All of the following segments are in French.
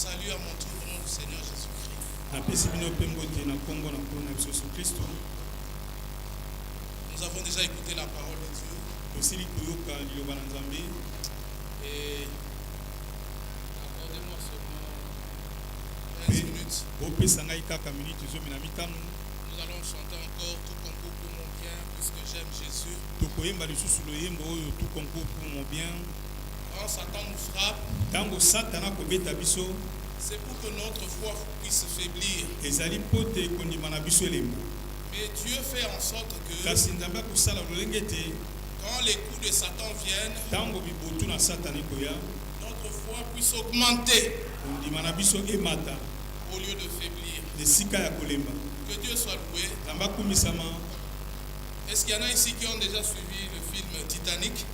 salue à mon tour au nom du Seigneur Jésus-Christ. Nous avons déjà écouté la parole de Dieu. Et accordez-moi seulement 15 minutes. Nous allons chanter encore Tout concourt pour mon bien, puisque j'aime Jésus. Quand Satan nous frappe, c'est pour que notre foi puisse faiblir. Mais Dieu fait en sorte que quand les coups de Satan viennent, notre foi puisse augmenter au lieu de faiblir. Que Dieu soit loué. Est-ce qu'il y en a ici qui ont déjà suivi le film Titanic?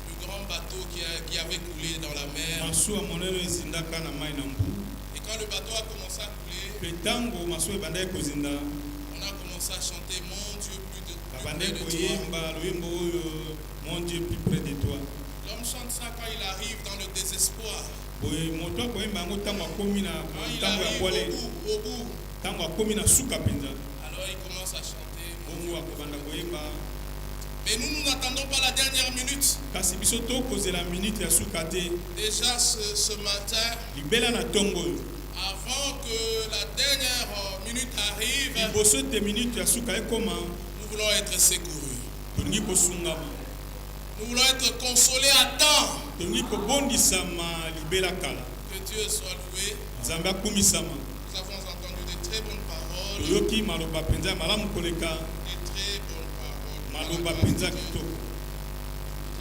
Le grand bateau qui avait coulé dans la mer. Et quand le bateau a commencé à couler, on a commencé à chanter Mon Dieu plus près de toi. L'homme chante ça quand il arrive dans le désespoir. Quand il arrive au bout. Alors il commence à chanter. Mais nous n'attendons pas la dernière minute. Déjà ce matin, avant que la dernière minute arrive, nous voulons être secourus. Nous voulons être consolés à temps. Que Dieu soit loué. Nous avons entendu de très bonnes paroles. De très bonnes paroles.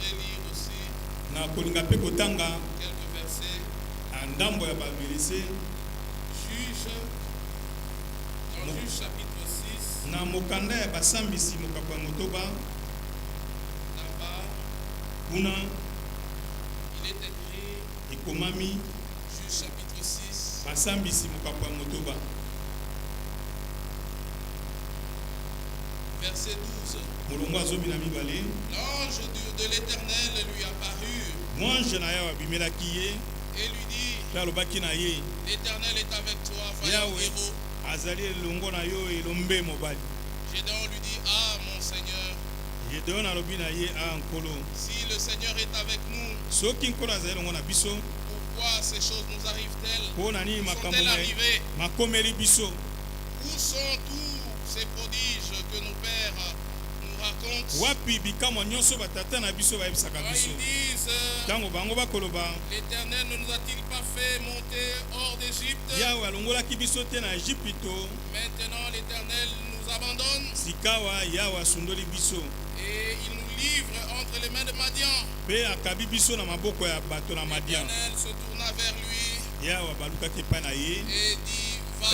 Je voudrais lire aussi quelques versets. Juge, dans Juge chapitre 6. Là-bas, il est écrit, Juge chapitre 6. Verset 12. L'ange de l'Éternel lui apparut et lui dit, l'Éternel est avec toi, vaillant héros. Gédéon lui dit, ah mon Seigneur, si le Seigneur est avec nous, pourquoi ces choses nous arrivent-elles? Sont-elles arrivées? Où sont tous ces prodiges que nos pères nous racontent? Quand ils disent, l'Éternel ne nous a-t-il pas fait monter hors d'Égypte? Maintenant l'Éternel nous abandonne et il nous livre entre les mains de Madian. L'Éternel se tourna vers lui et dit, va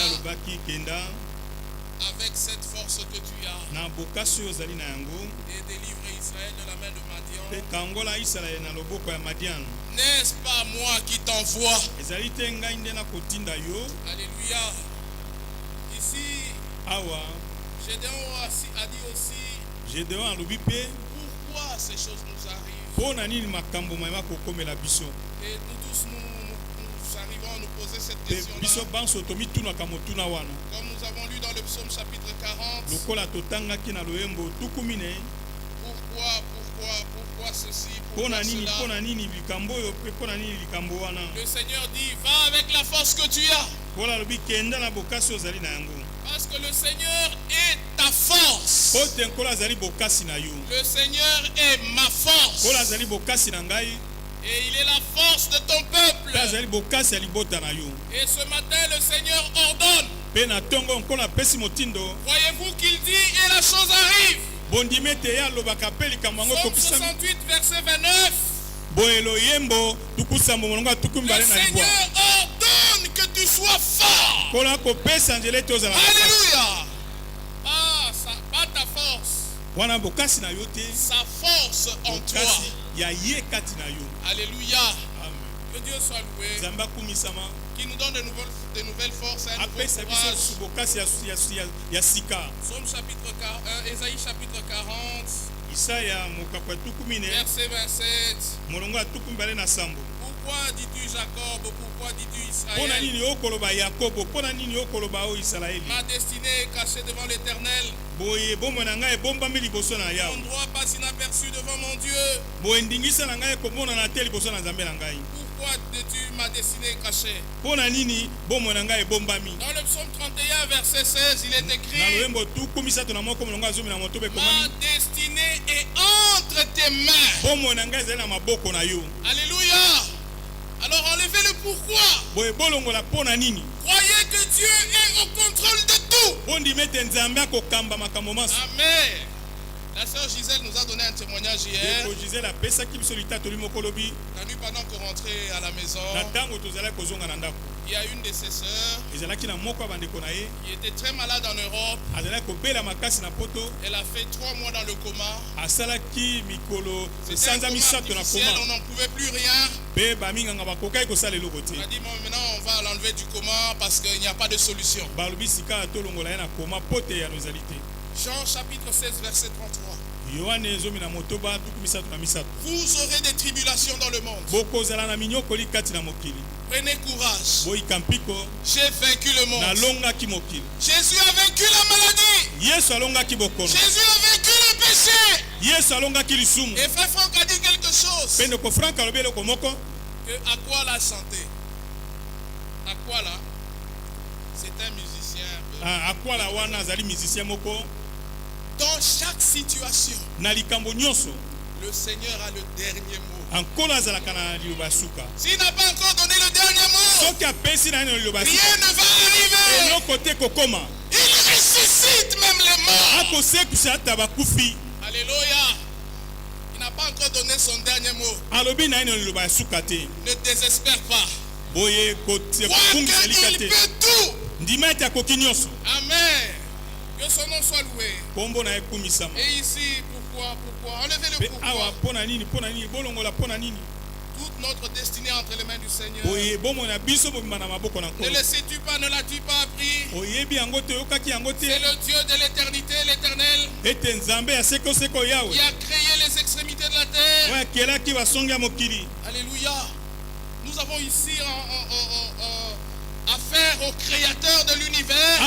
avec cette force que tu as et délivrer Israël de la main de Madian. N'est-ce pas moi qui t'envoie? Alléluia. Ici, Gédéon a dit aussi, pourquoi ces choses nous arrivent? Et nous tous nous arrivons à nous poser cette question-là. Comme nous avons lu dans le psaume chapitre 40. Pourquoi ceci? Pourquoi cela? Le Seigneur dit, va avec la force que tu as. Parce que le Seigneur est ta force. Le Seigneur est ma force. Et il est la force de ton peuple. Et ce matin, le Seigneur ordonne. Voyez-vous qu'il dit et la chose arrive. Psaume 68, verset 29. Le Seigneur ordonne que tu sois fort. Alléluia. Pas ta force. Sa force en toi. Alléluia. Que Dieu soit loué. Qui nous donne de nouvelles forces et un nouveau courage. Psaume chapitre 40, Ésaïe chapitre 40, Verset 27. Pourquoi dis-tu Jacob? Pourquoi dis-tu Israël? Ma destinée est cachée devant l'Éternel. Mon droit passe inaperçu devant mon Dieu. Pourquoi dis-tu ma destinée est cachée? Dans le psaume 31, verset 16, il est écrit: ma destinée est entre tes mains. Alléluia. Alors enlevez le pourquoi. Croyez que Dieu est au contrôle de tout. Amen. La sœur Gisèle nous a donné un témoignage hier. T'as vu pendant qu'on rentrait à la maison, il y a une de ses sœurs qui était très malade en Europe. Elle a fait 3 mois dans le coma. C'était un coma difficile, on n'en pouvait plus rien. On a dit bon, maintenant on va l'enlever du coma parce qu'il n'y a pas de solution. Jean chapitre 16 verset 33. Vous aurez des tribulations dans le monde. Prenez courage. J'ai vaincu le monde. Jésus a vaincu la maladie. Jésus a vaincu le péché. Et frère Franck a dit quelque chose. Que à quoi la santé? À quoi là? C'est un musicien. Dans chaque situation, le Seigneur a le dernier mot. S'il n'a pas encore donné le dernier mot, rien ne va arriver. Il ressuscite même les morts. Alléluia. Il n'a pas encore donné son dernier mot. Ne désespère pas. Crois qu'il peut tout. Amen. Que son nom soit loué. Et ici, pourquoi? Enlevez le pourquoi. Toute notre destinée est entre les mains du Seigneur. Ne le sais-tu pas, ne l'as-tu pas appris? C'est le Dieu de l'éternité, l'Éternel, qui a créé les extrémités de la terre. Alléluia. Nous avons ici affaire au créateur de l'univers,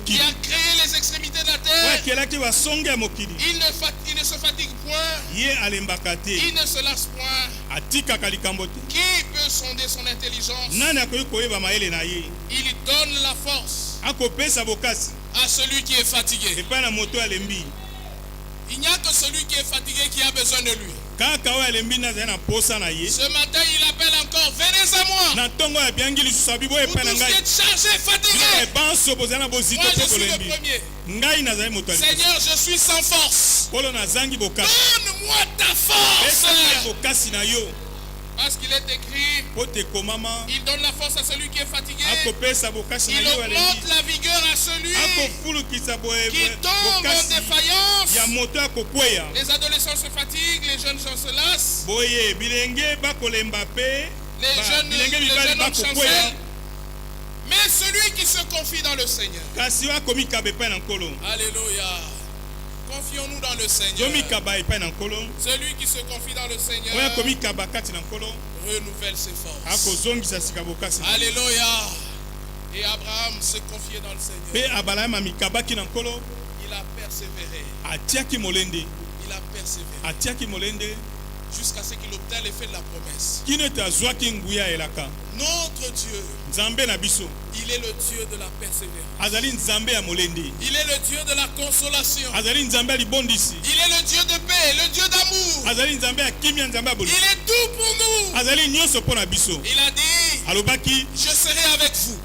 qui a créé les extrémités de la terre. Il ne se fatigue point, il ne se lasse point. Qui peut sonder son intelligence? Il donne la force à celui qui est fatigué. Il n'y a que celui qui est fatigué qui a besoin de lui. Ce matin, il appelle encore: venez à moi. Vous tous qui êtes chargés, fatigués. Moi, je suis le premier. Seigneur, je suis sans force. Donne-moi ta force. Parce qu'il est écrit, il donne la force à celui qui est fatigué. Il augmente la vigueur à celui qui tombe en défaillance. Les adolescents se fatiguent, les jeunes gens se lassent. Les jeunes hommes chancellent. Mais celui qui se confie dans le Seigneur. Alléluia. Confions-nous dans le Seigneur. Celui qui se confie dans le Seigneur renouvelle ses forces. Alléluia. Et Abraham se confiait dans le Seigneur. Il a persévéré. Il a persévéré. Jusqu'à ce qu'il obtienne l'effet de la promesse. Notre Dieu, il est le Dieu de la persévérance. Il est le Dieu de la consolation. Il est le Dieu de paix, le Dieu d'amour. Il est tout pour nous. Il a dit: je serai avec vous.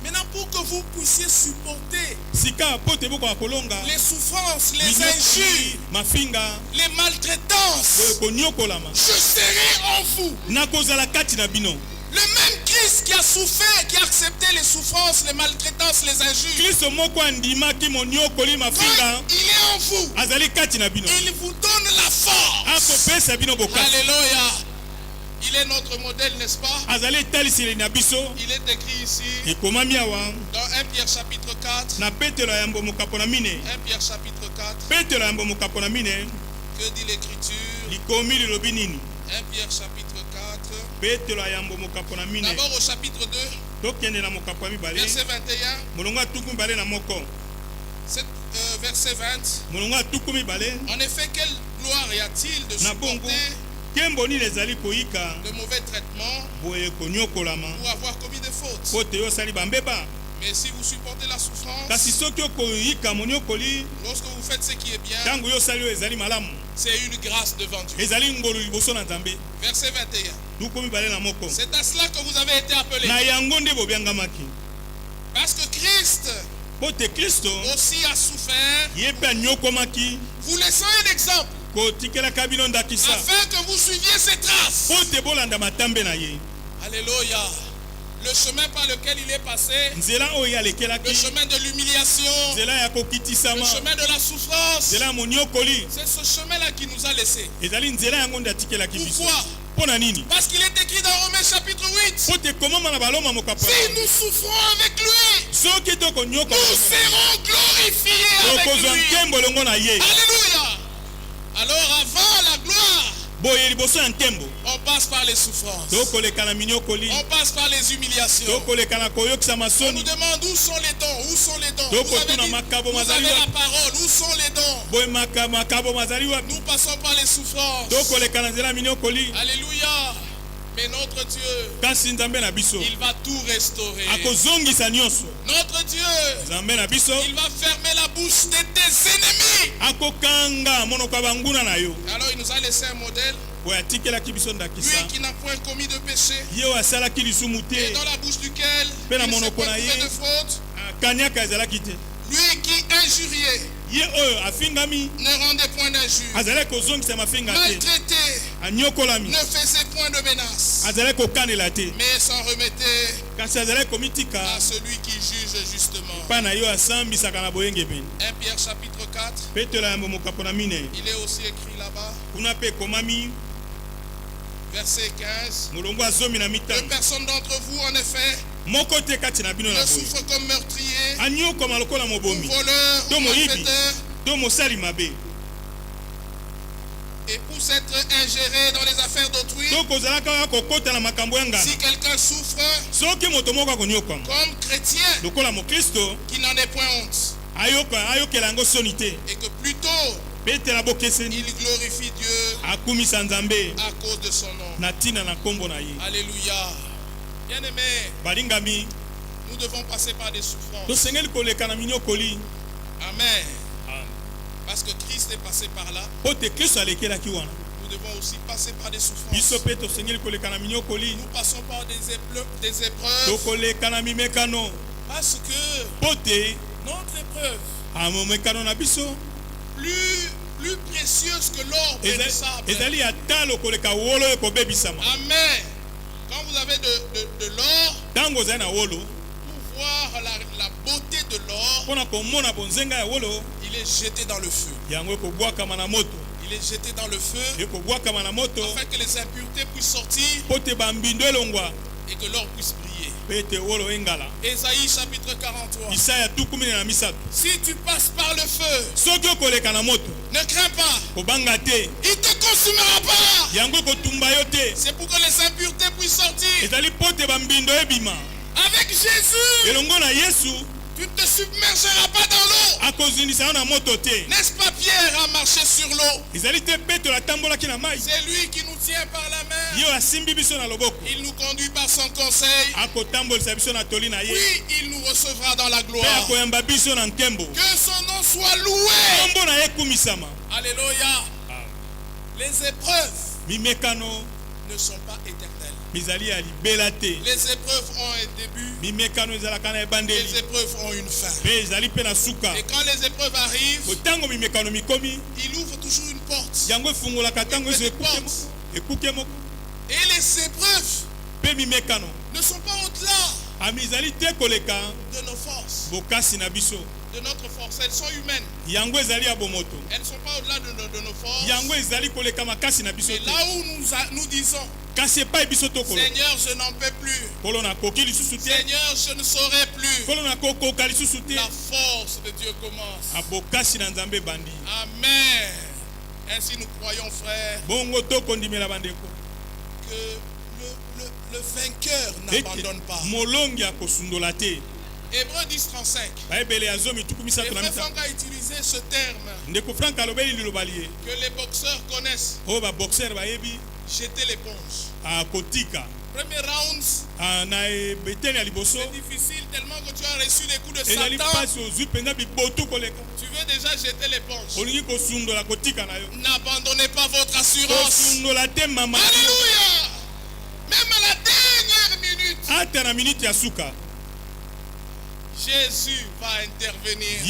Maintenant, pour que vous puissiez supporter les souffrances, les injures, les maltraitances, je serai en vous. Le même Christ qui a souffert, qui a accepté les souffrances, les maltraitances, les injures, il est en vous. Il vous donne la force. Alléluia. Il est notre modèle, n'est-ce pas? Il est écrit ici dans 1 Pierre chapitre 4. 1 Pierre chapitre 4. Que dit l'Écriture? 1 Pierre chapitre 4. D'abord au chapitre 2. Verset 21. Verset 20. En effet, quelle gloire y a-t-il de supporter de mauvais traitements pour avoir commis des fautes? Mais si vous supportez la souffrance, lorsque vous faites ce qui est bien, c'est une grâce devant Dieu. Verset 21. C'est à cela que vous avez été appelés. Parce que Christ aussi a souffert, vous laissant un exemple, afin que vous suiviez ses traces. Alléluia. Le chemin par lequel il est passé, le chemin de l'humiliation, le chemin de la souffrance, c'est ce chemin-là qui nous a laissés. Pourquoi? Parce qu'il est écrit dans Romains chapitre 8, si nous souffrons avec lui, nous serons glorifiés avec lui. Alléluia. Alors avant la gloire, on passe par les souffrances, on passe par les humiliations. On nous demande où sont les dons, où sont les dons. Vous avez la parole, où sont les dons? Nous passons par les souffrances. Alléluia. Mais notre Dieu, il va tout restaurer. Notre Dieu, il va fermer la bouche de tes ennemis. Alors il nous a laissé un modèle. Lui qui n'a point commis de péché, et dans la bouche duquel il ne s'est point trouvé de faute. Lui qui injuriait ne rendait point d'injure, maltraité, ne faisait point de menaces, mais s'en remettait à celui qui juge justement. 1 Pierre chapitre 4. Il est aussi écrit là-bas, verset 15. Deux personnes d'entre vous, en effet, ne souffrent comme meurtriers, ou voleurs, ou malfaiteurs, et pour s'être ingéré dans les affaires d'autrui. Si quelqu'un souffre comme chrétien, qu'il n'en ait point honte, et que plutôt il glorifie Dieu à cause de son nom. Alléluia. Bien-aimés, nous devons passer par des souffrances. Amen. Parce que Christ est passé par là, nous devons aussi passer par des souffrances. Nous passons par des épreuves. Parce que notre épreuve, plus précieuse que l'or pénissable. Amen. Quand vous avez de l'or, pour voir la beauté de l'or, il est jeté dans le feu. Il est jeté dans le feu afin que les impuretés puissent sortir et que l'or puisse briller. Ésaïe chapitre 43. Si tu passes par le feu, ne crains pas, il te consumera pas. C'est pour que les impuretés puissent sortir. Avec Jésus, tu ne te submergeras pas dans l'eau. N'est-ce pas Pierre a marché sur l'eau? C'est lui qui nous tient par la main. Il nous conduit par son conseil. Oui, il nous recevra dans la gloire. Que son nom soit loué. Alléluia. Les épreuves ne sont pas éternelles. Les épreuves ont un début. Les épreuves ont une fin. Et quand les épreuves arrivent, il ouvre toujours une porte. Et les épreuves ne sont pas au-delà de nos forces, de notre force. Elles sont humaines. Elles ne sont pas au-delà de nos forces. Mais là où nous disons, Seigneur, je n'en peux plus. Seigneur, je ne saurais plus. la force de Dieu commence. Amen. Ainsi nous croyons, frères, que le vainqueur n'abandonne pas. Hébreux 10, 35. Et frère Franck a utilisé ce terme que les boxeurs connaissent. Jeter l'éponge. Premier round, c'est difficile tellement que tu as reçu les coups de Satan. Tu veux déjà jeter l'éponge. N'abandonnez pas votre assurance. Alléluia. Même à la dernière minute, Jésus va intervenir.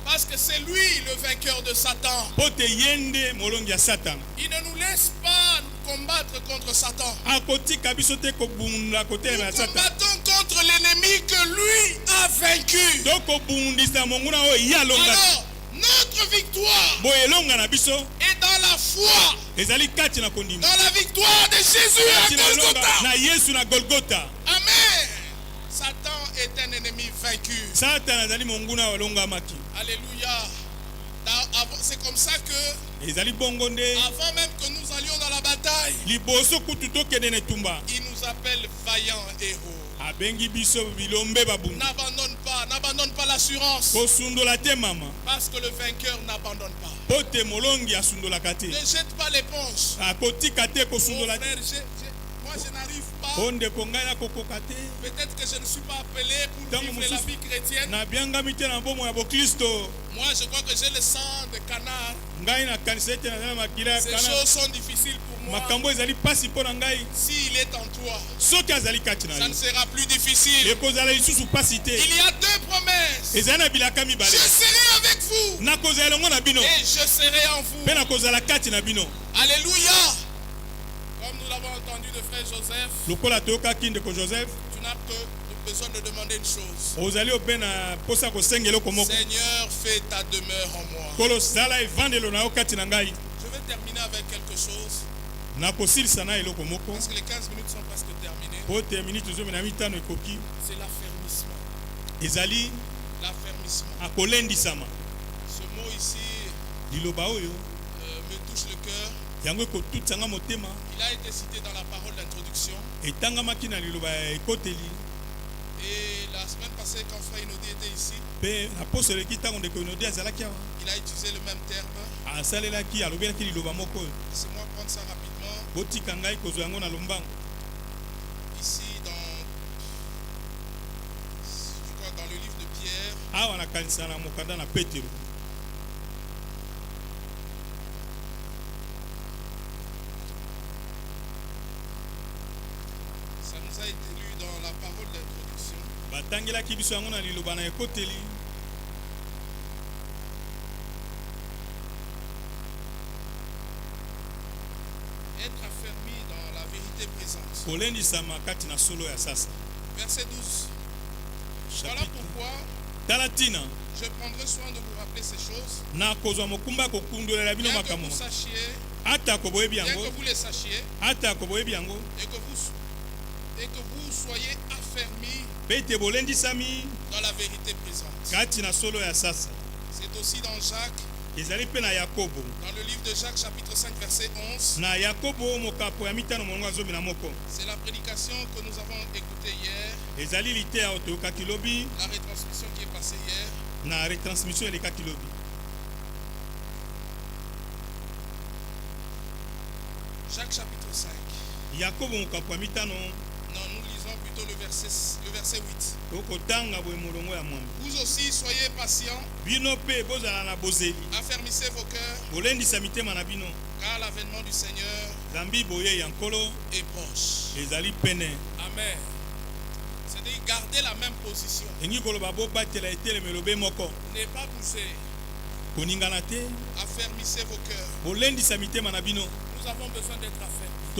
Parce que c'est lui le vainqueur de Satan. Il ne nous laisse pas combattre contre Satan. Nous combattons contre l'ennemi que lui a vaincu. Alors, notre victoire est dans la foi, dans la victoire de Jésus à Golgotha. Amen. Satan est un ennemi vaincu. Alléluia. C'est comme ça que avant même que nous allions dans la bataille, il nous appelle vaillants héros. N'abandonne pas l'assurance. Parce que le vainqueur n'abandonne pas. Ne jette pas l'éponge. Moi je n'arrive pas. Peut-être que je ne suis pas appelé pour vivre la vie chrétienne. Moi je crois que j'ai le sang de canard. Ces choses sont difficiles pour moi. S'il est en toi, ça ne sera plus difficile. Il y a deux promesses. Je serai avec vous et je serai en vous. Alléluia. Comme nous l'avons entendu de frère Joseph, tu n'as que besoin de demander une chose. Seigneur, fais ta demeure en moi. Je vais terminer avec quelque chose. Parce que les 15 minutes sont presque terminées. C'est l'affermissement. L'affermissement. Ce mot ici me touche le cœur. Il a été cité dans la parole d'introduction. Et la semaine passée, quand frère Inodi était ici, il a utilisé le même terme. Laissez-moi prendre ça rapidement. Ici, je crois dans le livre de Pierre. Ça nous a été lu dans la parole d'introduction. Être affermi dans la vérité présente. Verset 12. Voilà pourquoi je prendrai soin de vous rappeler ces choses. Bien que vous sachiez, bien que vous les sachiez, et que vous soyez affermis dans la vérité présente. C'est aussi dans Jacques, dans le livre de Jacques chapitre 5 verset 11. C'est la prédication que nous avons écoutée hier. La retransmission qui est passée hier. Jacques chapitre 5. Non, nous lisons plutôt le verset 8. Vous aussi soyez patients. Affermissez vos cœurs. Car l'avènement du Seigneur est proche. Amen. C'est-à-dire garder la même position. Ne pas bouger. Affermissez vos cœurs. Nous avons besoin d'être affermis.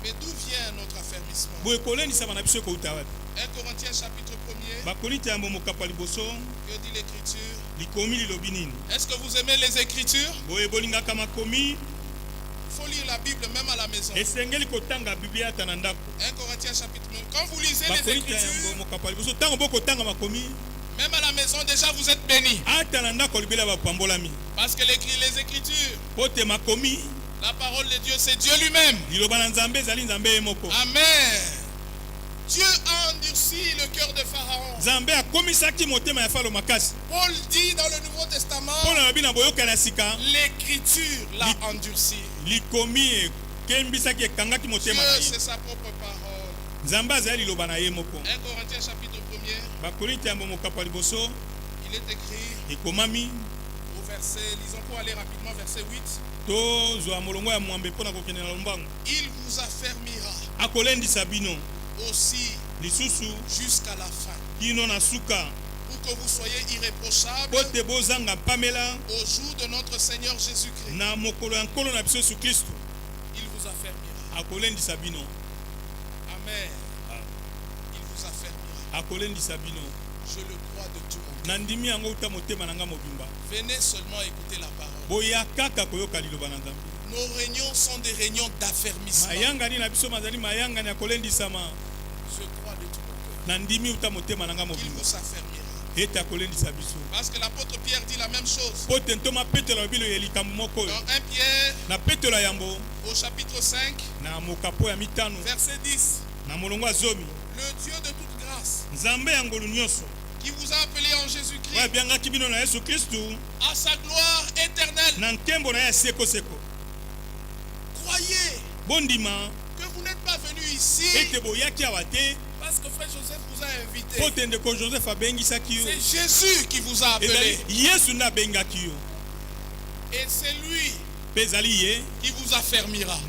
Mais d'où vient notre affermissement? 1 Corinthiens chapitre 1er. Que dit l'Écriture? Est-ce que vous aimez les Écritures? faut lire la Bible même à la maison. 1 Corinthiens chapitre 9. Quand vous lisez les Écritures, même à la maison déjà vous êtes bénis. Parce que les Écritures, la parole de Dieu, c'est Dieu lui-même. Amen. Dieu a endurci le cœur de Pharaon. Paul dit dans le Nouveau Testament, l'Écriture l'a endurci. Dieu, c'est sa propre parole. 1 Corinthiens chapitre 1er. Il est écrit au verset, lisons pour aller rapidement, verset 8. Il vous affermira aussi jusqu'à la fin, pour que vous soyez irréprochables au jour de notre Seigneur Jésus-Christ. Il vous affermira. Amen. Il vous affermira. Je le crois de tout mon cœur. Venez seulement écouter la parole. Nos réunions sont des réunions d'affermissement. Je crois de tout mon cœur. Il vous s'affermira. Parce que l'apôtre Pierre dit la même chose. Dans 1 Pierre, au chapitre 5, verset 10. Le Dieu de toute grâce, qui vous a appelé en Jésus-Christ à sa gloire éternelle. Croyez que vous n'êtes pas venu ici parce que frère Joseph vous a invité. C'est Jésus qui vous a appelé. Et c'est lui qui vous affermira.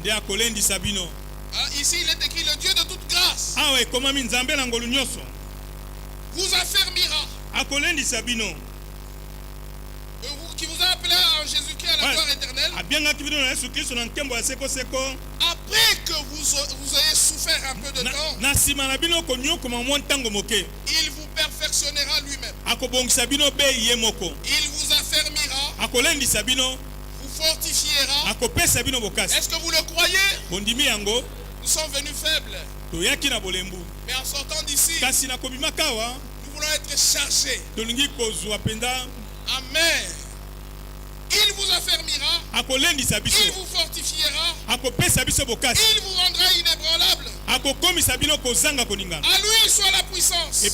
Ici il est écrit le Dieu de toute grâce vous affermira. Qui vous a appelé en Jésus-Christ à la gloire éternelle. Après que vous ayez souffert un peu de temps, il vous perfectionnera lui-même. Il vous affermira, vous fortifiera. Est-ce que vous le croyez? Nous sommes venus faibles, mais en sortant d'ici, nous voulons être chargés. Amen. Il vous affermira, il vous fortifiera, il vous rendra inébranlable. À lui soit la puissance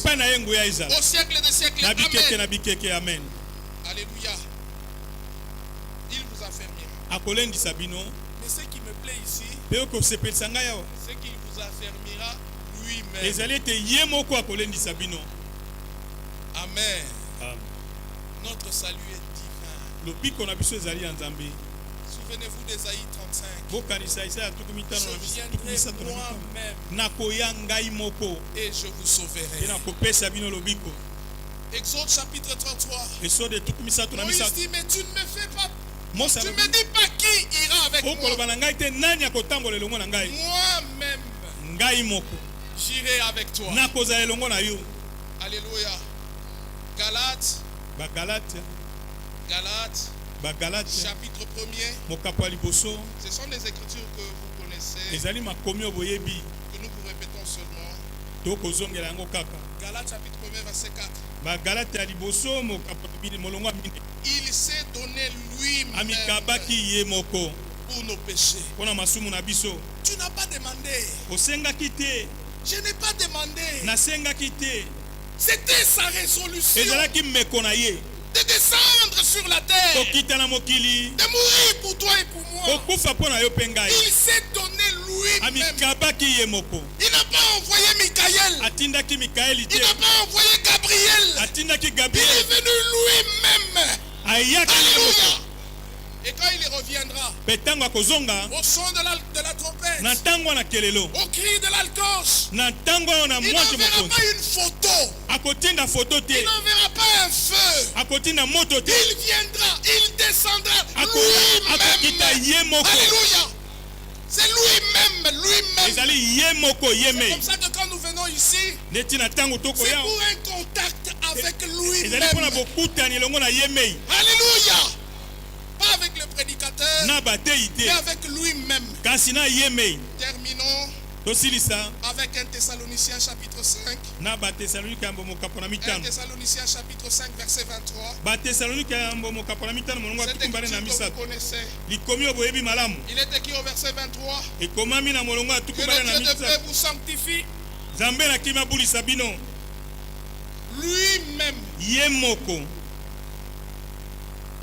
au siècle des siècles. Amen. Alléluia. Il vous affermira. Mais ce qui me plaît ici, c'est qu'il vous affermira lui-même. Amen. Notre salut est souvenez-vous d'Ésaïe 35. Je viendrai moi-même et je vous sauverai. Exode chapitre 33. Moïse dit, mais tu ne me fais pas. Tu ne me dis pas qui ira avec moi. Moi-même, j'irai avec toi. Alléluia. Galates, chapitre 1er. Ce sont les écritures que vous connaissez, que nous vous répétons seulement. Galates chapitre 1er, verset 4. Il s'est donné lui-même pour nos péchés. Tu n'as pas demandé. Je n'ai pas demandé. C'était sa résolution de descendre sur la terre, de mourir pour toi et pour moi. Il s'est donné lui-même. Il n'a pas envoyé Michael. Il n'a pas envoyé Gabriel. Il est venu lui-même. Alléluia. Et quand il reviendra, au son de la trompette, au cri de l'alcoche, il n'enverra pas une photo, il n'enverra pas un feu, il viendra, il descendra lui-même. Alléluia. C'est lui-même. C'est comme ça que quand nous venons ici, c'est pour un contact avec lui-même. Alléluia. Pas avec le prédicateur, mais avec lui-même. Terminons avec 1 Thessaloniciens chapitre 5. 1 Thessaloniciens chapitre 5 verset 23. Cette écriture que vous connaissez. Il est écrit au verset 23 que le Dieu de paix vous sanctifie lui-même.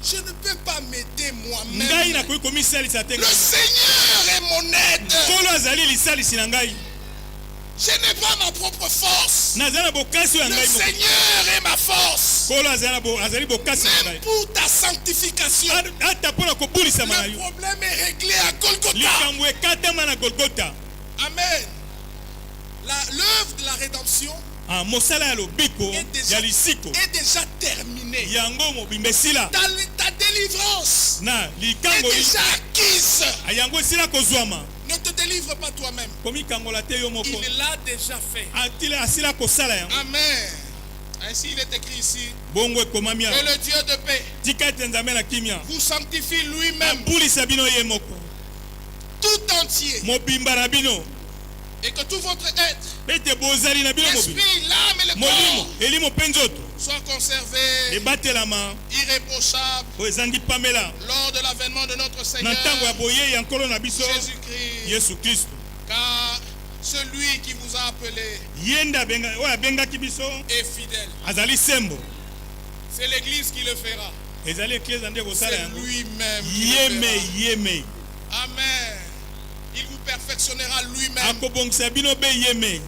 Je ne peux pas m'aider moi-même. Le Seigneur est mon aide. Je n'ai pas ma propre force. Le Seigneur est ma force. Même pour ta sanctification, le problème est réglé à Golgotha. Amen. L'œuvre de la rédemption est déjà terminée. Ta délivrance est déjà acquise. Ne te délivre pas toi-même. Il l'a déjà fait. Amen. Ainsi il est écrit ici que le Dieu de paix vous sanctifie lui-même tout entier, et que tout votre être, l'esprit, l'âme et le corps soient conservés irréprochables lors de l'avènement de notre Seigneur Jésus-Christ. Car celui qui vous a appelé est fidèle. C'est l'Église qui le fera. C'est lui-même. Amen. Il vous perfectionnera lui-même.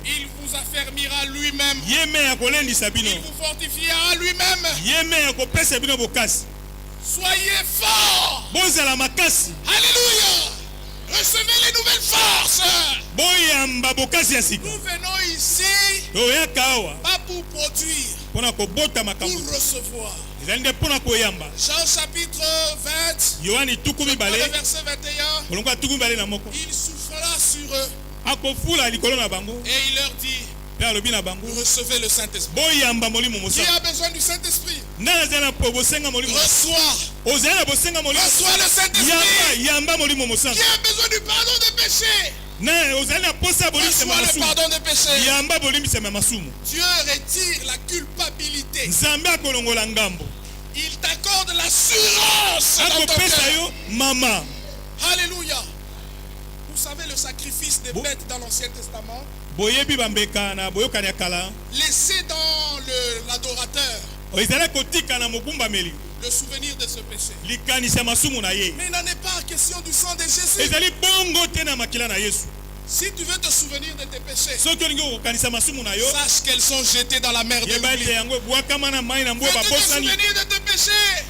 Il vous affermira lui-même. Il vous fortifiera lui-même. Soyez forts. Alléluia. Recevez les nouvelles forces. Nous venons ici pas pour produire, pour recevoir. Jean chapitre 20, le verset 21, il souffla sur eux et il leur dit: recevez le Saint-Esprit. Qui a besoin du Saint-Esprit? Reçois le Saint-Esprit. Qui a besoin du pardon des péchés? Reçois le pardon des péchés. Dieu retire la culpabilité. Il t'accorde l'assurance dans ton cœur. Alléluia. Vous savez le sacrifice des bêtes dans l'Ancien Testament, laissé dans l'adorateur, le souvenir de ce péché. Mais il n'en est pas question du sang de Jésus. Si tu veux te souvenir de tes péchés, sache qu'elles sont jetées dans la mer de l'oubli. Si tu veux te souvenir de tes péchés,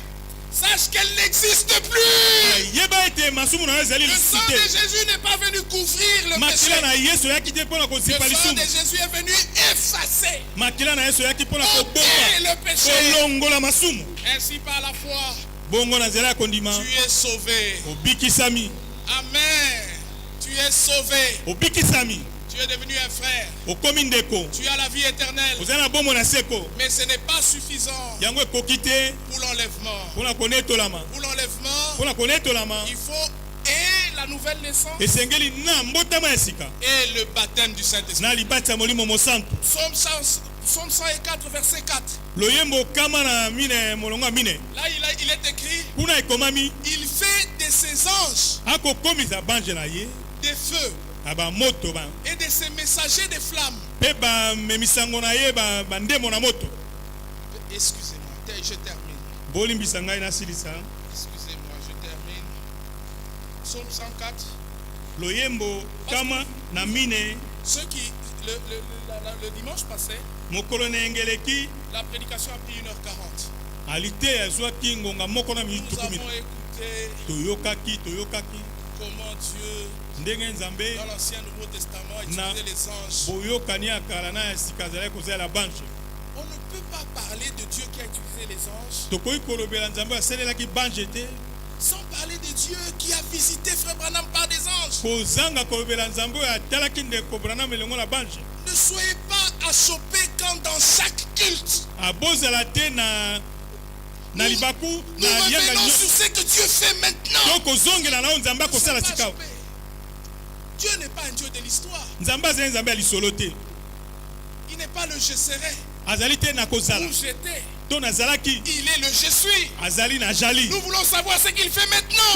sache qu'elles n'existent plus. Le sang de Jésus n'est pas venu couvrir le péché. Le sang de Jésus est venu effacer, ôter le péché. Ainsi par la foi, tu es sauvé. Amen. Tu es sauvé. Tu es devenu un frère. Tu as la vie éternelle. Mais ce n'est pas suffisant pour l'enlèvement. Pour l'enlèvement, il faut la nouvelle naissance et le baptême du Saint-Esprit. Psaume 104 verset 4. Là il est écrit: il fait de ses anges des feux et de ses messagers des flammes. Excusez-moi, je termine. Excusez-moi, je termine. Psaume 104. Ceux qui, le dimanche passé, la prédication a pris 1h40. Nous avons écouté comment Dieu, dans l'Ancien Nouveau Testament, utilisait les anges. On ne peut pas parler de Dieu qui a utilisé les anges sans parler de Dieu qui a visité Frère Branham par des anges. Ne soyez pas achoppés quand dans chaque culte Nous revenons sur ce que Dieu fait maintenant. Dieu n'est pas un Dieu de l'histoire. Il n'est pas le je serai. Où j'étais. Il est le je suis. Nous voulons savoir ce qu'il fait maintenant.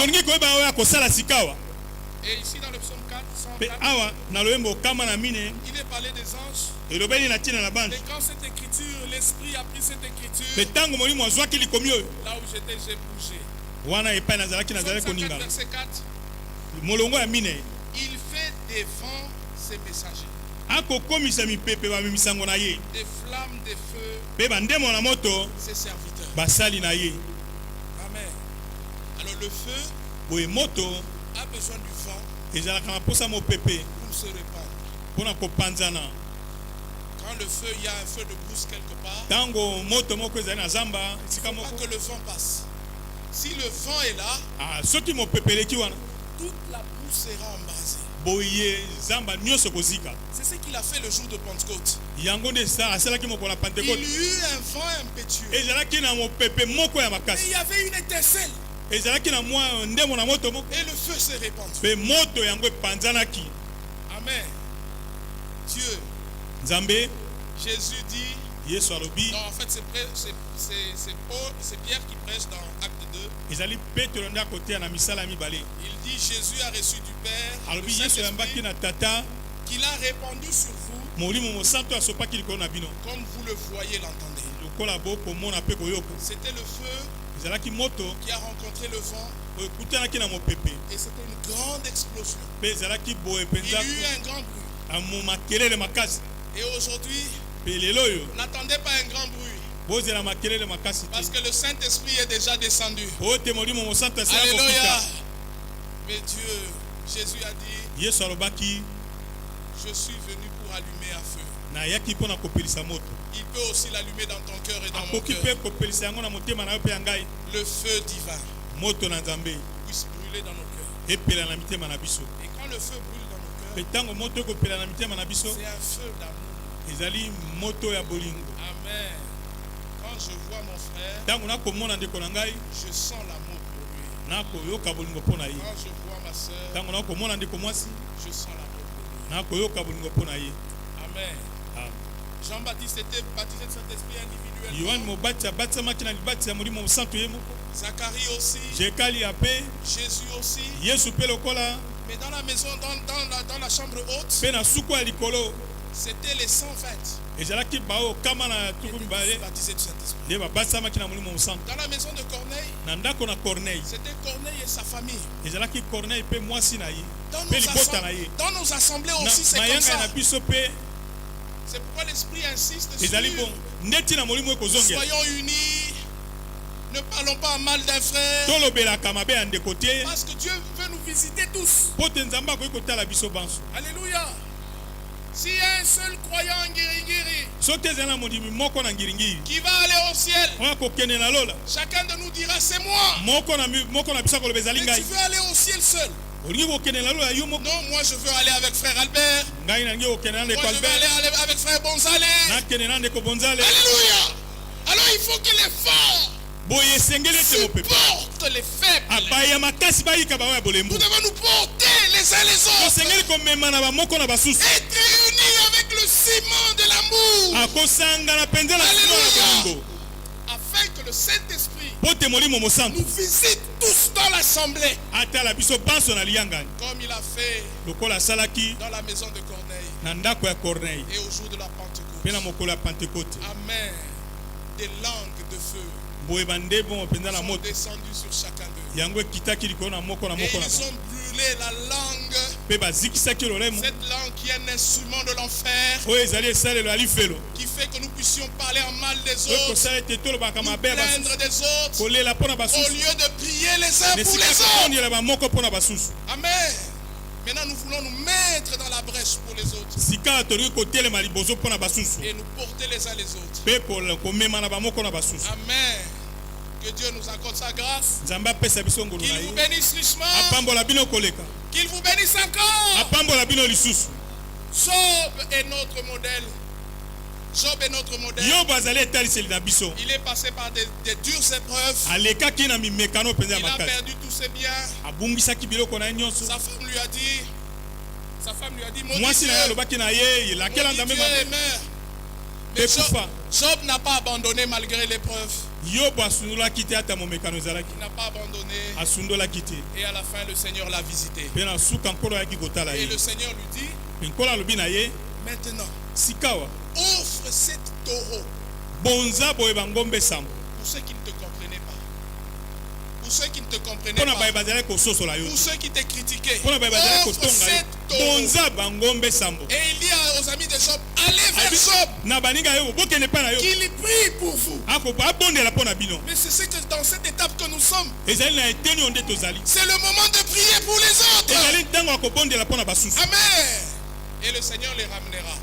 Et ici dans le psaume 4, 104, il est parlé des anges. Et quand cette écriture, l'esprit a pris cette écriture, là où j'étais, j'ai bougé. Psaume 54, verset 4. Il fait des vents ses messagers. Des flammes de feu ses serviteurs. Amen. Alors le feu a besoin du vent pour se répandre. Quand le feu, il y a un feu de brousse quelque part, il ne faut pas que le vent passe. Si le vent est là, toute la brousse sera embrasée. C'est ce qu'il a fait le jour de Pentecôte. Il y a eu un vent impétueux. Et il y avait une étincelle. Et le feu s'est répandu. Amen. Dieu. Jésus dit. Non, en fait, c'est Pierre qui prêche dans Acte 2. Il dit Jésus a reçu du Père le Saint-Esprit qu'il a répandu sur vous comme vous le voyez, l'entendez. C'était le feu qui a rencontré le vent et c'était une grande explosion. Il y a eu un grand bruit. Et aujourd'hui, n'attendez pas un grand bruit. Parce que le Saint-Esprit est déjà descendu. Alléluia. Mais Dieu, Jésus a dit, je suis venu pour allumer un feu. Il peut aussi l'allumer dans ton cœur et dans mon cœur. Le feu divin puisse brûler dans nos cœurs. Et quand le feu brûle dans nos cœurs, c'est un feu d'amour. Amen. Quand je vois mon frère, je sens l'amour pour lui. Quand je vois ma soeur, je sens l'amour pour lui. Amen. Jean-Baptiste était baptisé de Saint-Esprit individuellement. Zacharie aussi. Jésus aussi. Mais dans la maison, dans la chambre haute, c'était les 120 qui étaient baptisés du Saint-Esprit. Dans la maison de Corneille, c'était Corneille et sa famille. Dans nos assemblées aussi, c'est comme ça. C'est pourquoi l'Esprit insiste sur soyons unis, ne parlons pas mal d'un frère, parce que Dieu veut nous visiter tous. Alléluia. S'il y a un seul croyant en Ngiringiri qui va aller au ciel, chacun de nous dira c'est moi. Mais tu veux aller au ciel seul? Non, moi je veux aller avec frère Albert. Moi je veux aller avec frère Bonzale. Alléluia. Alors il faut que les forts supportent les faibles. Nous devons nous porter les uns les autres. Être unis avec le ciment de l'amour. Alléluia. Afin que le Saint-Esprit nous visite tous dans l'assemblée. Comme il a fait dans la maison de Corneille et au jour de la Pentecôte. Amen. Des langues de feu sont descendues sur chacun d'eux. Et ils ont brûlé la langue. Cette langue qui est un instrument de l'enfer, qui fait que nous puissions parler en mal des autres, nous plaindre des autres, au lieu de prier les uns pour les autres. Amen. Maintenant nous voulons nous mettre dans la brèche pour les autres et nous porter les uns les autres. Amen. Que Dieu nous accorde sa grâce. Qu'il vous bénisse richement. Qu'il vous bénisse encore. Job est notre modèle. Job est notre modèle. Il est passé par des dures épreuves. Il a perdu tous ses biens. Sa femme lui a dit, mon Dieu est mère. Mais Job n'a pas abandonné malgré l'épreuve. Il n'a pas abandonné. Et à la fin, le Seigneur l'a visité. Et le Seigneur lui dit, maintenant, offre 7 taureaux pour ceux qui ne te comprenaient pas. Pour ceux qui ne te comprenaient pas. Pour ceux qui te critiquaient. Offre 7 taureaux. Et il dit aux amis de Job, allez vers Job. Qu'il prie pour vous. Mais c'est que dans cette étape que nous sommes. C'est le moment de prier pour les autres. Amen. Et le Seigneur les ramènera.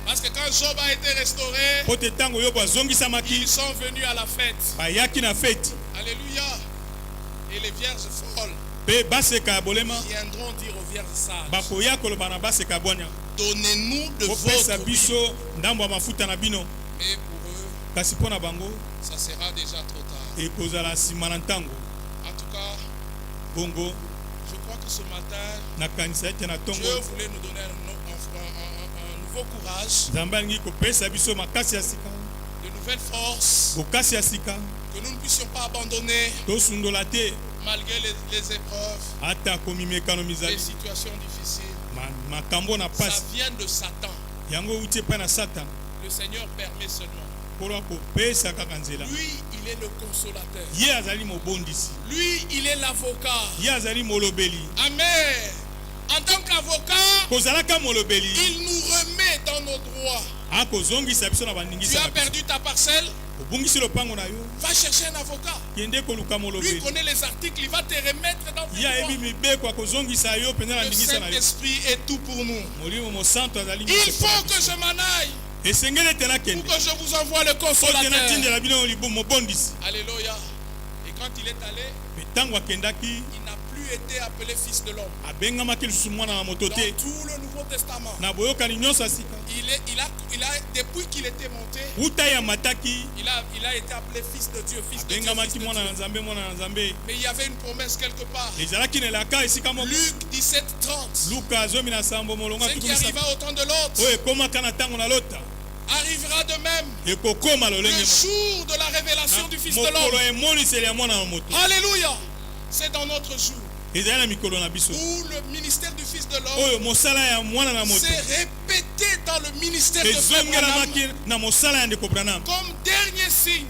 Parce que quand Job a été restauré, ils sont venus à la fête. Alléluia. Et les vierges folles viendront dire aux vierges sages, donnez-nous de votre vie. Mais pour eux, ça sera déjà trop tard. En tout cas, je crois que ce matin, Dieu voulait nous donner un nouveau courage, de nouvelles forces, que nous ne puissions pas abandonner malgré les épreuves, les situations difficiles. Ça vient de Satan. Le Seigneur permet seulement. Lui, il est le consolateur. Lui, il est l'avocat. Amen. En tant qu'avocat, il nous remet dans nos droits. Tu as perdu ta parcelle, va chercher un avocat. Lui connaît les articles, il va te remettre dans tes droits. Le Saint-Esprit est tout pour nous. Il faut que je m'en aille pour que je vous envoie le consolateur. Alléluia. Et quand il est allé, il n'a plus été appelé fils de l'homme. Dans tout le Nouveau Testament, depuis qu'il était monté, il a été appelé fils de Dieu, fils de Dieu. Mais il y avait une promesse quelque part. Luc 17:30. Ce qui arriva au temps de l'autre arrivera de même le jour de la révélation du Fils de l'homme. Alléluia. C'est dans notre jour où le ministère du Fils de l'homme s'est répété dans le ministère de Branham comme dernier signe,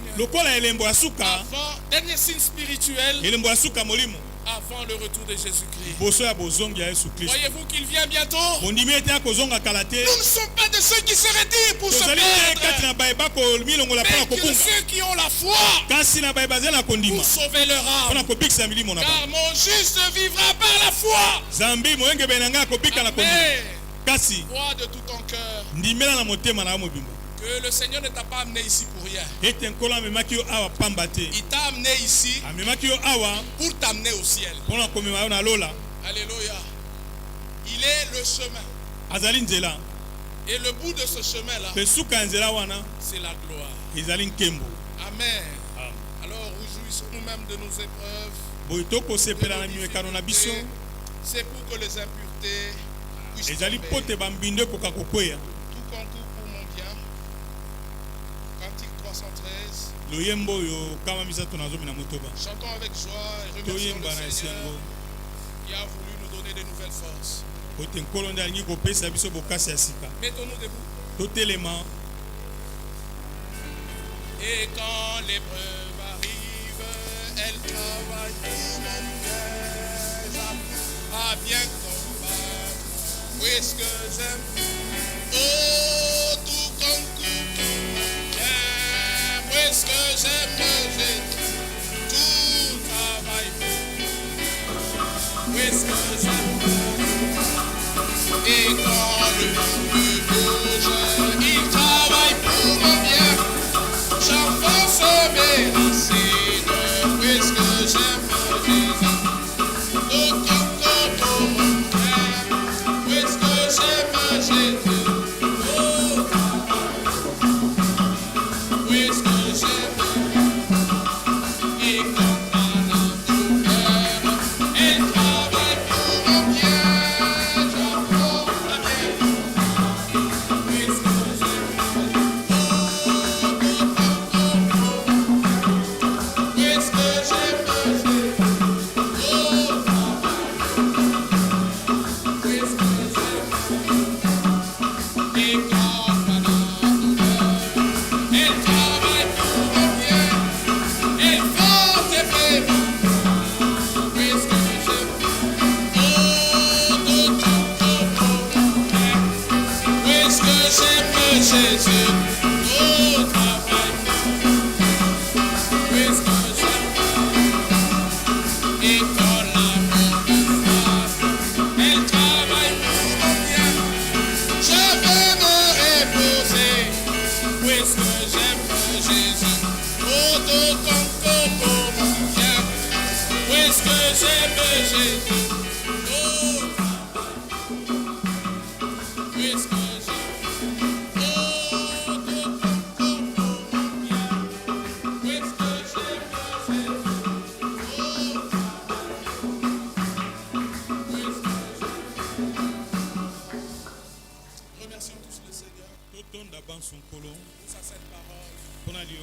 dernier signe spirituel avant le retour de Jésus-Christ. Voyez-vous qu'il vient bientôt? Nous ne sommes pas de ceux qui se retirent pour se perdre, mais de ceux qui ont la foi pour sauver leur âme. Car mon juste vivra par la foi. Amen. Crois de tout ton cœur que le Seigneur ne t'a pas amené ici pour rien. Il t'a amené ici pour t'amener au ciel. Alléluia. Il est le chemin. Et le bout de ce chemin-là, c'est la gloire. Amen. Alors réjouissons nous-mêmes de nos épreuves. C'est pour que les impuretés puissent tomber. Tout concourt pour mon bien. Cantique 313. Chantons avec joie et remercions le Seigneur qui a voulu nous donner de nouvelles forces. Mettons-nous debout. Et quand l'épreuve arrive, elle travaille pour mon bien. À bien combattre, puisque j'aime. Oh, tout concourt pour mon bien. Puisque j'aime Jésus, tout travaille pour moi. Puisque j'aime. Et quand le monde bouge, il travaille pour mon bien. J'enfonce mes racines, puisque j'aime Jésus. Tout concourt pour mon bien, puisque j'aime Jésus. Oh,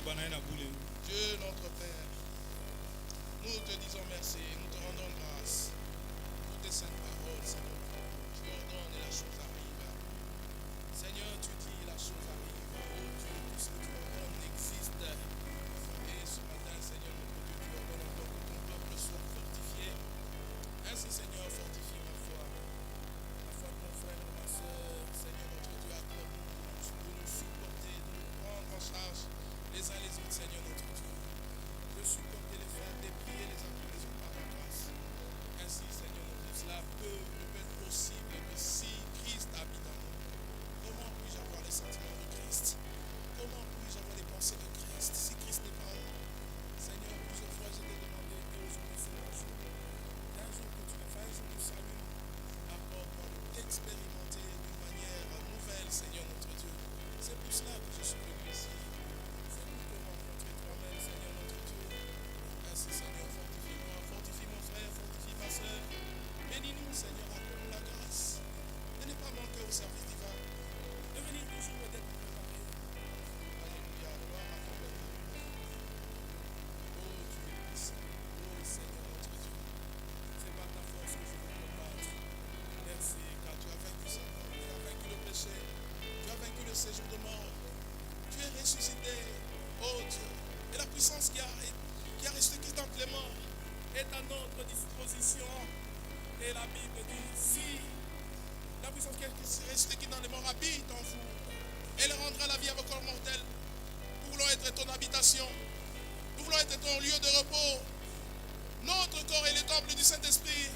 Dieu notre Père, nous te disons merci, nous te rendons grâce pour tes saintes paroles, Seigneur. Tu ordonnes et la chose arrive. Seigneur, tu dis la chose arrive. Oh Dieu, tout ce que tu ordonnes existe. Et ce matin, Seigneur, notre Dieu, tu ordonnes encore que ton peuple soit fortifié. Ainsi, Seigneur, fortifie ma foi. La foi de mon frère et de ma soeur, Seigneur, notre Dieu, accorde-nous de nous supporter, de nous prendre en charge les uns les autres, Seigneur, notre Dieu. De supporter les frères, de prier les uns pour les autres par la grâce. Ainsi, Seigneur, notre Dieu, cela ne peut être possible que si Christ habite en nous. Comment puis-je avoir les sentiments de Christ? Comment puis-je avoir les pensées de Christ si Christ n'est pas en nous? Seigneur, plusieurs fois je t'ai demandé, et aujourd'hui c'est un jour. D'un jour que tu me fais, un jour de salut. Accorde-moi de t'expérimenter d'une manière nouvelle, Seigneur, notre Dieu. C'est pour cela que je suis venu ici. C'est pour te rencontrer toi-même, Seigneur, notre Dieu. Ainsi, Seigneur, fortifie-moi, fortifie mon frère, fortifie ma soeur. Bénis-nous, Seigneur, accorde-nous la grâce. De ne pas manquer au service divin. De venir toujours et d'être préparé. Alléluia, gloire à ton Père. Oh Dieu puissant, oh Seigneur, notre Dieu. C'est par ta force que je veux combattre. Merci, car tu as vaincu Satan, tu as vaincu le péché, tu as vaincu le séjour de mort. Tu es ressuscité, oh Dieu. Et la puissance qui a ressuscité dans les morts est à notre disposition. Et la Bible dit, si la puissance qui a ressuscité dans les morts habite en vous, elle rendra la vie à vos corps mortels. Nous voulons être ton habitation. Nous voulons être ton lieu de repos. Notre corps est le temple du Saint-Esprit.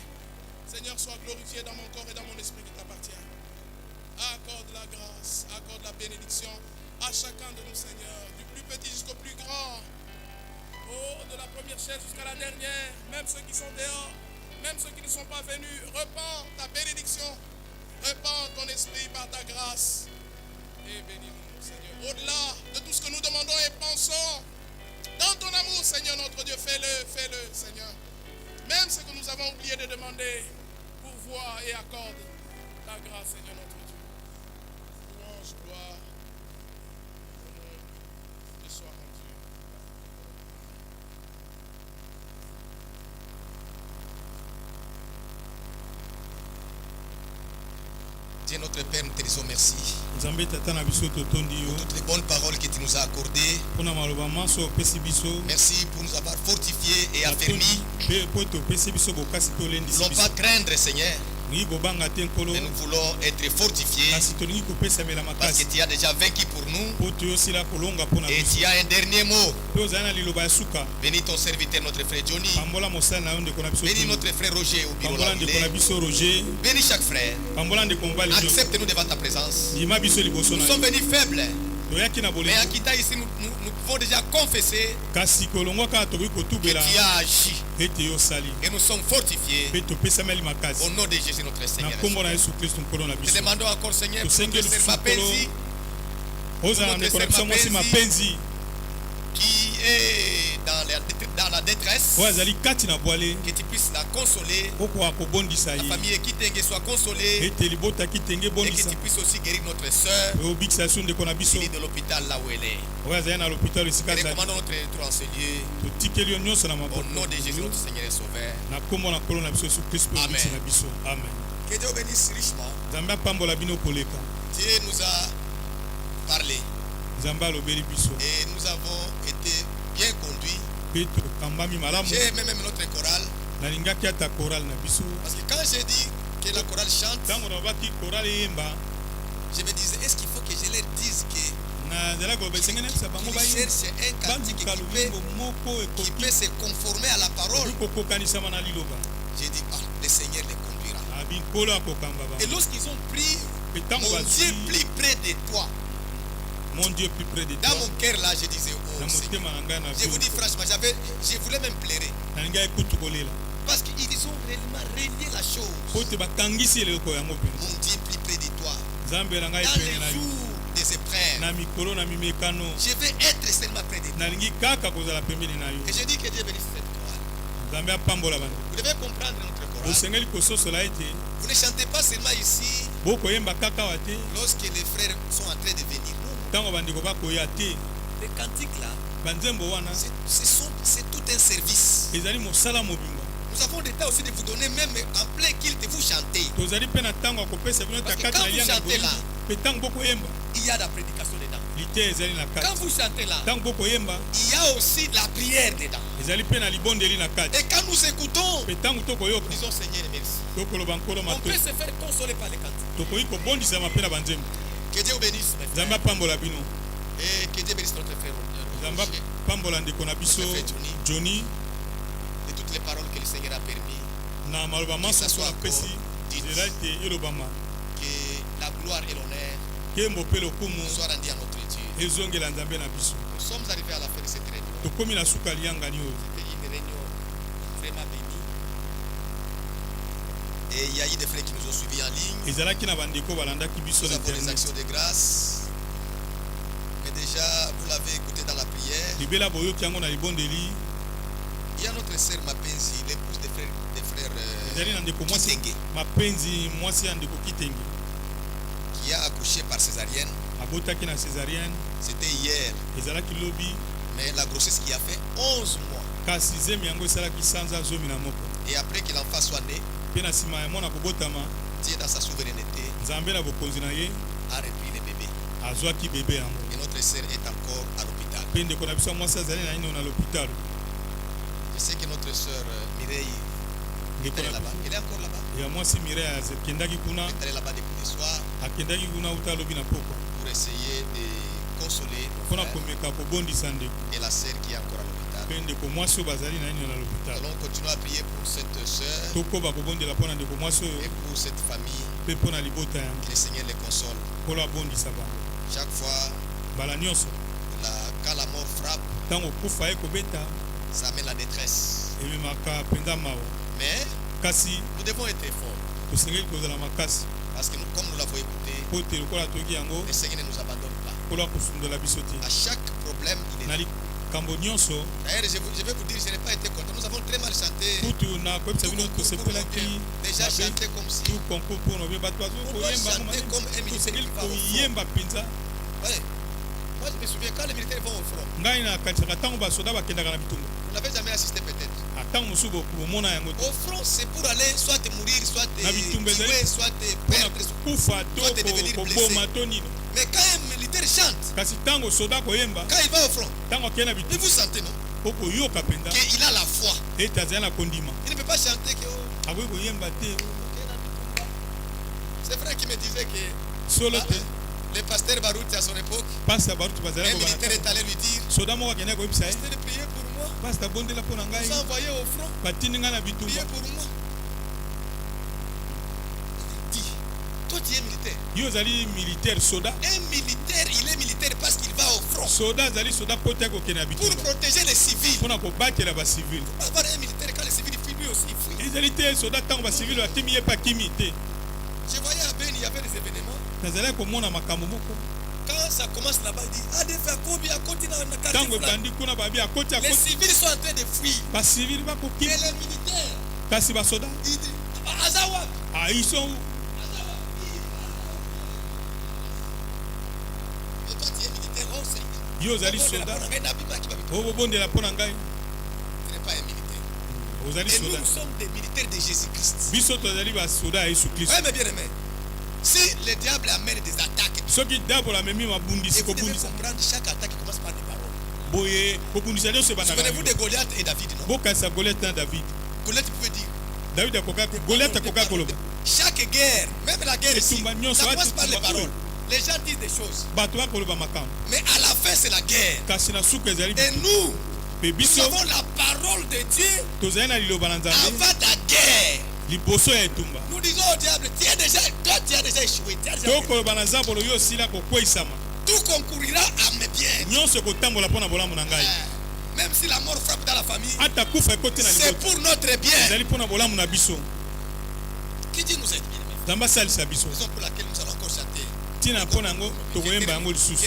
Seigneur, sois glorifié dans mon corps et dans mon esprit qui t'appartient. Accorde la grâce, accorde la bénédiction à chacun de nous, Seigneur, du plus petit jusqu'au plus grand. Oh, de la première chaise jusqu'à la dernière, même ceux qui sont dehors, même ceux qui ne sont pas venus, repends ta bénédiction, repends ton esprit par ta grâce. Et bénis-nous, Seigneur. Au-delà de tout ce que nous demandons et pensons, dans ton amour, Seigneur, notre Dieu, fais-le, Seigneur. Même ce que nous avons oublié de demander, pourvoie et accorde ta grâce, Seigneur, notre Dieu. Louange, gloire, honneur, te soit rendu. Dieu notre Père, nous te disons merci Nzambe tata na biso totondi yo. pour toutes les bonnes paroles que tu nous as accordées. Pona maloba manso pesi biso. Merci pour nous avoir fortifiés et affermis. Po to pesi biso bokasi to lendi Nous ne voulons pas craindre, Seigneur, Ni bobanga te nkolo. mais nous voulons être fortifiés Kasi tolingi kopesa mela parce makasi. que tu as déjà vaincu pour nous Po to yosila kolonga pona et biso. tu as un dernier mot. Pe ozana liloba ya suka. Bénis ton serviteur, notre frère Johnny. Pambola mosala na yo ndeko na biso. Bénis notre frère Roger au bureau Pambola là où il ndeko na est. biso Roger. Bénis chaque frère. Pambola ndeko mbali jo. Accepte-nous devant ta présence. Lima biso liboso Nous na sommes yo. venus faibles, Toyaki na mais en bolingo. quittant ici, nous pouvons déjà confesser Kasi kolongwa kaka tokoki que kotubela tu as agi ete yo sali. et nous sommes fortifiés Pe topesameli makasi. au nom de Jésus notre Na Seigneur. kombo na Yesu Kristo nkolo na Te biso. demandons encore, Seigneur, pour Tosengeli notre sœur sukolo. Mapenzi Ozala ndeko na biso mwasi mapenzi. qui est dans la détresse, Oyo azali kati na bwale. que tu puisses la consoler. Okoka kobondisa La ye. famille Kitenge soit consolée Ete libota kitenge et que bondisa. tu puisses aussi guérir notre sœur Obikisa biso ndeko na biso. qui est de l'hôpital là où elle est. Oyo azali na l'hôpital esika Et azali. recommandons notre retour en ce lieu Totikeli yo nyonso na au maboko. nom de Jésus notre Seigneur et Sauveur. Na kombo na nkolo na biso Yesu Kristo Amen. obikisa na biso. Amen. Que Dieu bénisse richement. Nzambe apambola bino koleka. Dieu nous a parlé Nzambe alobeli biso. et nous avons été bien conduits. Pe tokambami malamu. J'ai aimé même notre chorale Nalingaki ata chorale na biso. parce que quand j'ai dit que la chorale chante, Ntango nabaki chorale eyemba. je me disais, est-ce qu'il faut que je leur dise que cherche un cantique qui peut se conformer à la parole. J'ai dit, le Seigneur les conduira. Et lorsqu'ils ont pris mon Dieu plus près de toi, mon Dieu plus près de toi, dans mon cœur là, je disais, oh Seigneur. Je vous dis franchement, je voulais même pleurer. Parce qu'ils ont réellement relié la chose. Mon Dieu plus près de toi. Dans les jours des épreuves, je vais être seulement près de toi. Et je dis que Dieu bénisse cette chorale. Vous devez comprendre notre chorale. Vous ne chantez pas seulement ici lorsque les frères sont en train de venir. Non. Les cantiques là, c'est tout un service. Nous avons le temps aussi de vous donner, même en plein culte, vous chantez. Parce que quand vous chantez là, il y a la prédication dedans. Quand vous chantez là, il y a aussi la prière dedans. Et quand nous écoutons, disons Seigneur merci. On peut se faire consoler par les cantiques. Que Dieu vous bénisse. Et que Dieu bénisse notre frère. Johnny. Et toutes les paroles que le Seigneur a permis. Que ça soit encore dit. Que la gloire et l'honneur soient rendus à notre Dieu. Nous sommes arrivés à la fin de cette réunion. C'était une réunion vraiment bénie. Et il y a eu des frères qui nous ont suivis en ligne. Nous avons des actions de grâce. Mais déjà, vous l'avez écouté dans la prière. Il y a notre sœur Mapenzi, l'épouse des frères Kitenge, qui a accouché par césarienne. C'était hier. Mais la grossesse qui a fait 11 mois. Et après que l'enfant soit né, Dieu dans sa souveraineté a repris le bébé. Et notre sœur est encore à l'hôpital. Je sais que notre sœur Mireille est là-bas. Elle est encore là-bas. Elle est là-bas depuis le soir pour essayer de consoler nos frères et la sœur qui est encore à l'hôpital. Nous allons continuer à prier pour cette sœur et pour cette famille. Que le Seigneur les console. Chaque fois, quand la mort frappe, ça amène la détresse. Mais nous devons être forts. Parce que comme nous l'avons écouté, le Seigneur ne nous abandonne pas. À chaque problème, il est là. D'ailleurs, je vais vous dire, je n'ai pas été content. Nous avons très mal chanté. Déjà chanté comme si. On doit chanter comme un militaire qui va au front. Ouais. Moi, je me souviens quand les militaires vont au front. Vous n'avez jamais assisté peut-être. Au front, c'est pour aller soit te mourir, soit te tuer, soit te perdre, soit te devenir blessé. Mais quand un militaire chante, quand il va au front, et vous sentez non qu'il a la foi. Il ne peut pas chanter que c'est vrai qu'il me disait que le pasteur Barout à son époque, un militaire est allé lui dire, pasteur, priez pour moi. Vous envoyez au front, priez pour moi. Dis, toi tu es militaire. Un militaire, il est militaire parce qu'il va au front. Pour protéger les civils. Pour avoir un militaire quand les civils fuient, lui aussi il fuit. Je voyais à Ben, il y avait des événements. Quand ça commence là-bas, il dit les civils sont en train de fuir. Et les militaires, ils disent Azawa. Et toi tu es militaire, oh Seigneur. Tu n'es pas un militaire. Et nous sommes des militaires de Jésus-Christ. Oui, mais bien aimé. Si le diable amène des attaques, et vous devez comprendre, chaque attaque commence par des paroles. Souvenez-vous de Goliath et David, non? Goliath pouvait dire. Chaque guerre, même la guerre ici, ça commence par les paroles. Les gens disent des choses. Mais à la fin, c'est la guerre. Et nous avons la parole de Dieu avant la guerre. Nous disons au diable, toi tu as déjà échoué. Tout concourira à mes biens. Même si la mort frappe dans la famille, c'est pour notre bien. Qui dit nous être bien? Raison pour laquelle nous allons encore chanter. Je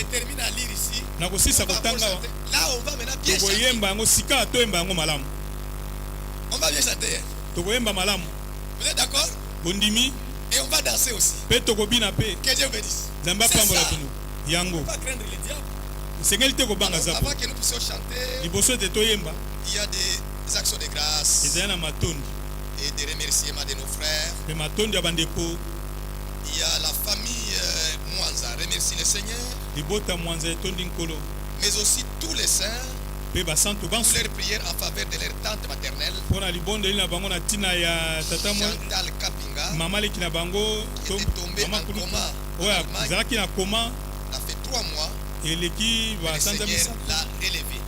termine à lire ici. Là, on va maintenant bien chanter. On va bien chanter. Vous êtes d'accord? Et on va danser aussi. Que Dieu vous bénisse. C'est ça. On ne va pas craindre le diable. Alors, avant que nous puissions chanter, il y a des actions de grâce et des remerciements de nos frères. Il y a la famille Mwanza, remercie le Seigneur. Mais aussi tous les saints pour leur prière en faveur de leur tante maternelle. Chantal Kapinga, qui est tombée en coma. Ça fait 3 mois. Et le Seigneur l'a relevé.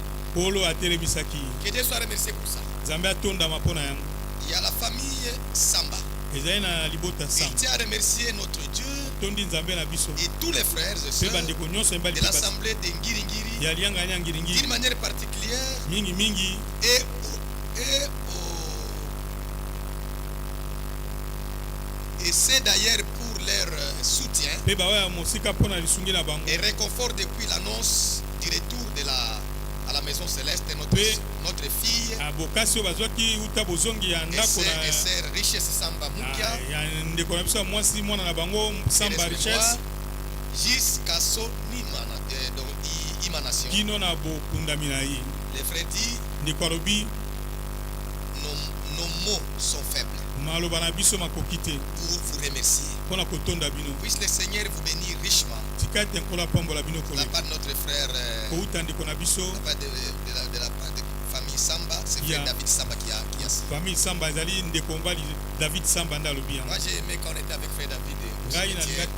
Que Dieu soit remercié pour ça. Il y a la famille Samba. Il tient à remercier notre Dieu et tous les frères et sœurs de l'assemblée de Ngiringiri d'une manière particulière et c'est d'ailleurs pour leur soutien et réconfort depuis l'annonce du retour à la maison céleste notre fille et sœur Richesse Samba Mukia jusqu'à son émanation. Les frères disent nos mots sont faibles pour vous remercier. Puisse le Seigneur vous bénir richement. La part de notre frère, de la famille Samba, c'est frère David Samba qui a famille Samba, David Samba. Moi j'ai aimé quand on était avec frère David dans le cimetière.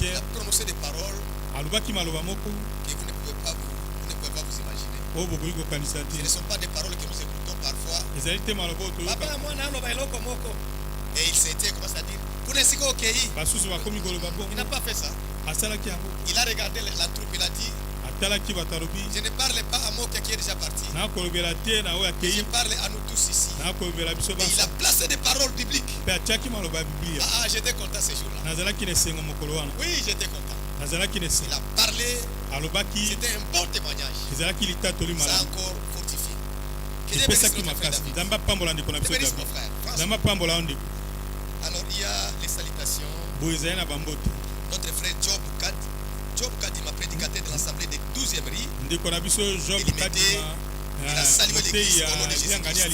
Il a prononcé des paroles que vous ne pouvez pas vous imaginer. Ce ne sont pas des paroles que nous écoutons parfois. Et il s'était, comment ça dit, il n'a pas fait ça. Il a regardé la troupe, il a dit, je ne parle pas à Moka qui est déjà parti. Je parle à nous tous ici. Et il a placé des paroles bibliques. Ah, j'étais content ce jour-là. Oui, j'étais content. Il a parlé. C'était un bon témoignage. Ça a encore fortifié. Que Dieu bénisse notre frère David. Que Dieu bénisse mon frère. Alors il y a les salutations. Notre frère Job Kadi, ma prédicateur de l'assemblée des 12e riz. Il a salué l'église au nom de Jésus-Christ.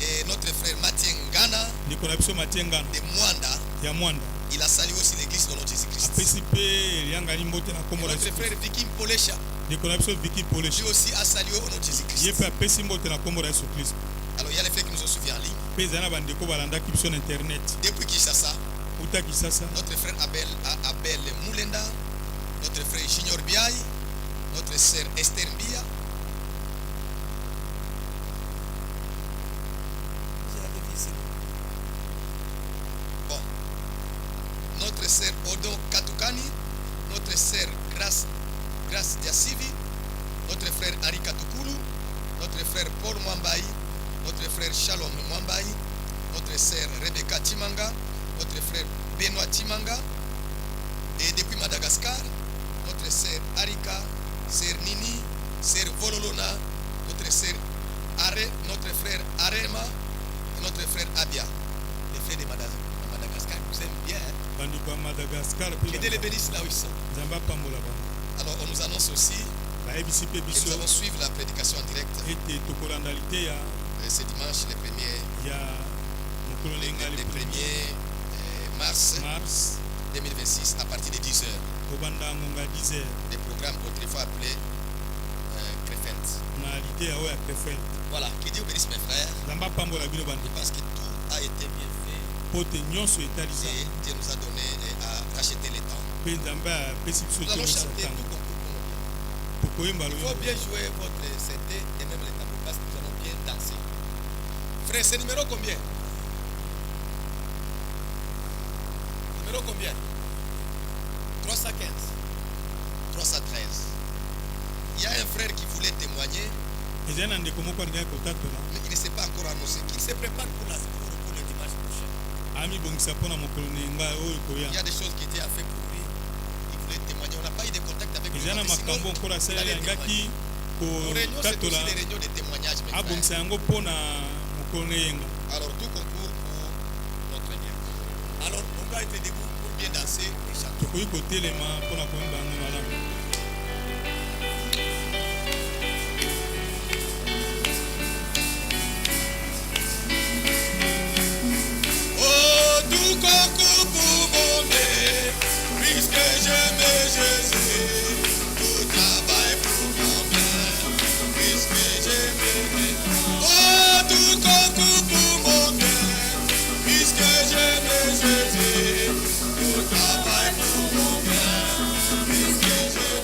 Et notre frère Mathieu Ngana de Mwanda, il a salué aussi l'église au nom de Jésus-Christ. Et notre frère Vicky Polesha, lui aussi a salué au nom de Jésus-Christ. Alors il y a les frères qui nous ont suivis en ligne. Depuis Kinshasa, notre frère Abel Moulenda, notre frère Junior Biaï, notre sœur Esther Mbia, notre sœur Odon Katukani, notre sœur Grace Diasivi, notre frère Ari Katukulu, notre frère Paul Mwambaï, notre frère Shalom Mwambaï, notre sœur Rebecca Timanga, notre frère Benoît Timanga, et depuis Madagascar, notre sœur Arika, sœur Nini, sœur Vololona, notre sœur notre frère Arema, et notre frère Abia. Les frères de Madagascar nous aiment bien. Que Dieu les bénisse là où ils sont. Alors on nous annonce aussi que nous allons suivre la prédication en direct. Ce dimanche, le 1er mars 2026 à partir de 10h. Des programmes autrefois appelés Krefeld. Voilà, que Dieu bénisse mes frères. Parce que tout a été bien fait Et Dieu nous a donné à racheter les temps. Nous allons chanter tout concours. Il faut bien jouer votre CD et même les tambours parce que nous allons bien danser. Frère, c'est numéro combien? Numéro combien? 315. 313. Il y a un frère qui voulait témoigner. Mais il ne s'est pas encore annoncé qu'il se prépare pour le dimanche prochain. Il y a des choses qui étaient à faire pour lui. Il voulait témoigner. On n'a pas eu de contact avec lui. Sinon, il allait témoigner. Nos réunions, c'est aussi des réunions de témoignage. Alors, tout concours pour notre bien. Alors, on doit être debout pour bien danser et chanter. Tout concours pour mon bien, puisque j'aime Jésus. Tout travail pour mon bien, puisque j'aime. Oh, tout concours pour mon bien, puisque j'aime Jésus. Tout travail pour mon bien, puisque j'aime.